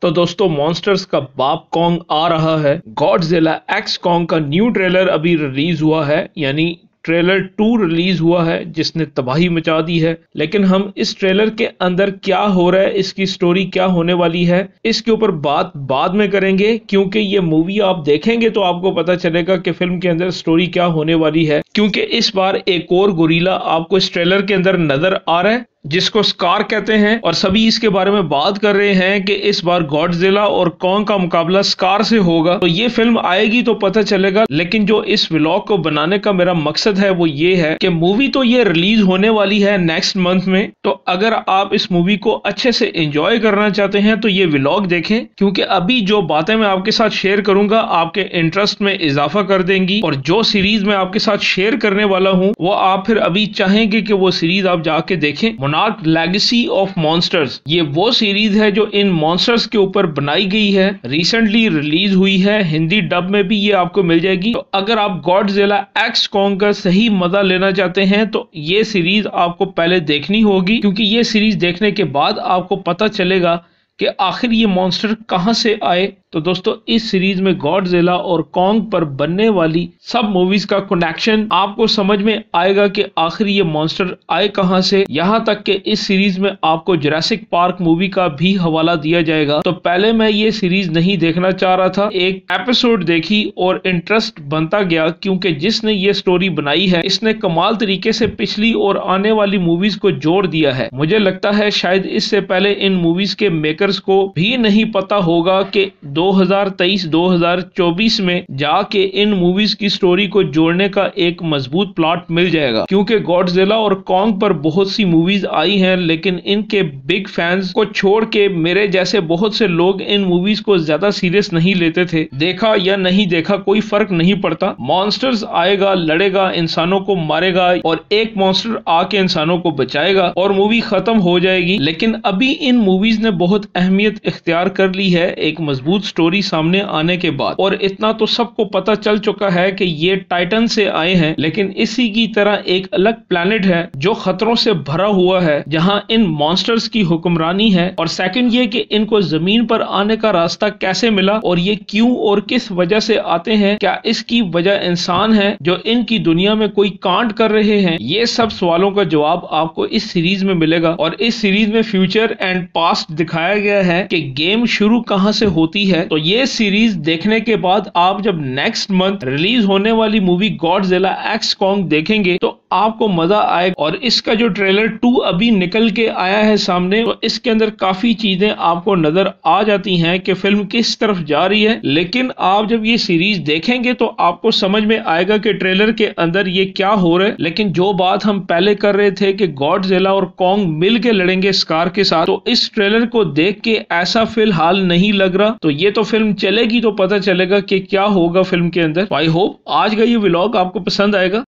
तो दोस्तों मॉन्स्टर्स का बाप कॉन्ग आ रहा है। गॉडजिला एक्स कॉन्ग का न्यू ट्रेलर अभी रिलीज हुआ है, यानी ट्रेलर 2 रिलीज हुआ है जिसने तबाही मचा दी है। लेकिन हम इस ट्रेलर के अंदर क्या हो रहा है, इसकी स्टोरी क्या होने वाली है, इसके ऊपर बात बाद में करेंगे, क्योंकि ये मूवी आप देखेंगे तो आपको पता चलेगा कि फिल्म के अंदर स्टोरी क्या होने वाली है। क्योंकि इस बार एक और गोरिल्ला आपको इस ट्रेलर के अंदर नजर आ रहा है जिसको स्कार कहते हैं, और सभी इसके बारे में बात कर रहे हैं कि इस बार गॉडजिला और कॉन्ग का मुकाबला स्कार से होगा। तो ये फिल्म आएगी तो पता चलेगा। लेकिन जो इस व्लॉग को बनाने का मेरा मकसद है वो ये है कि मूवी तो ये रिलीज होने वाली है नेक्स्ट मंथ में, तो अगर आप इस मूवी को अच्छे से एंजॉय करना चाहते हैं तो ये व्लॉग देखें, क्योंकि अभी जो बातें मैं आपके साथ शेयर करूंगा आपके इंटरेस्ट में इजाफा कर देंगी। और जो सीरीज मैं आपके साथ शेयर करने वाला हूं वो आप फिर अभी चाहेंगे कि वो सीरीज आप जाके देखें। लेगेसी ऑफ मॉन्स्टर्स, ये वो सीरीज है जो इन मॉन्स्टर्स के ऊपर बनाई गई है, रिसेंटली रिलीज हुई है, हिंदी डब में भी ये आपको मिल जाएगी। तो अगर आप गॉडजिला एक्स कॉन्ग का सही मजा लेना चाहते हैं तो ये सीरीज आपको पहले देखनी होगी, क्योंकि ये सीरीज देखने के बाद आपको पता चलेगा कि आखिर ये मॉन्स्टर कहां से आए। तो दोस्तों इस सीरीज में गॉडजिला और कॉन्ग पर बनने वाली सब मूवीज का कनेक्शन आपको समझ में आएगा कि आखिर ये मॉन्स्टर आए कहां से। यहां तक कि इस सीरीज में आपको जुरासिक पार्क मूवी का भी हवाला दिया जाएगा। तो पहले मैं ये सीरीज नहीं देखना चाह रहा था, एक एपिसोड देखी और इंटरेस्ट बनता गया, क्योंकि जिसने ये स्टोरी बनाई है इसने कमाल तरीके से पिछली और आने वाली मूवीज को जोड़ दिया है। मुझे लगता है शायद इससे पहले इन मूवीज के मेकर्स को भी नहीं पता होगा कि 2023-2024 में जाके इन मूवीज की स्टोरी को जोड़ने का एक मजबूत प्लॉट मिल जाएगा। क्योंकि गॉडजिला और कॉन्ग पर बहुत सी मूवीज आई हैं, लेकिन इनके बिग फैंस को छोड़ के मेरे जैसे बहुत से लोग इन मूवीज को ज्यादा सीरियस नहीं लेते थे। देखा या नहीं देखा कोई फर्क नहीं पड़ता, मॉन्स्टर्स आएगा, लड़ेगा, इंसानों को मारेगा और एक मॉन्स्टर आके इंसानों को बचाएगा और मूवी खत्म हो जाएगी। लेकिन अभी इन मूवीज ने बहुत अहमियत इख्तियार कर ली है एक मजबूत स्टोरी सामने आने के बाद। और इतना तो सबको पता चल चुका है कि ये टाइटन से आए हैं, लेकिन इसी की तरह एक अलग प्लैनेट है जो खतरों से भरा हुआ है, जहां इन मॉन्स्टर्स की हुक्मरानी है। और सेकंड ये कि इनको जमीन पर आने का रास्ता कैसे मिला और ये क्यों और किस वजह से आते हैं, क्या इसकी वजह इंसान है जो इनकी दुनिया में कोई कांड कर रहे हैं। ये सब सवालों का जवाब आपको इस सीरीज में मिलेगा। और इस सीरीज में फ्यूचर एंड पास्ट दिखाया गया है कि गेम शुरू कहां से होती है। तो ये सीरीज देखने के बाद आप जब नेक्स्ट मंथ रिलीज होने वाली मूवी गॉडजिला एक्स कॉन्ग देखेंगे तो आपको मजा आएगा। और इसका जो ट्रेलर 2 अभी निकल के आया है सामने, तो इसके अंदर काफी चीजें आपको नजर आ जाती हैं कि फिल्म किस तरफ जा रही है। लेकिन आप जब ये सीरीज देखेंगे तो आपको समझ में आएगा कि ट्रेलर के अंदर ये क्या हो रहा है। लेकिन जो बात हम पहले कर रहे थे कि गॉडजिला और कॉन्ग मिल के लड़ेंगे स्कार के साथ, तो इस ट्रेलर को देख के ऐसा फिलहाल नहीं लग रहा। तो ये तो फिल्म चलेगी तो पता चलेगा कि क्या होगा फिल्म के अंदर। आई होप आज का ये व्लॉग आपको पसंद आएगा।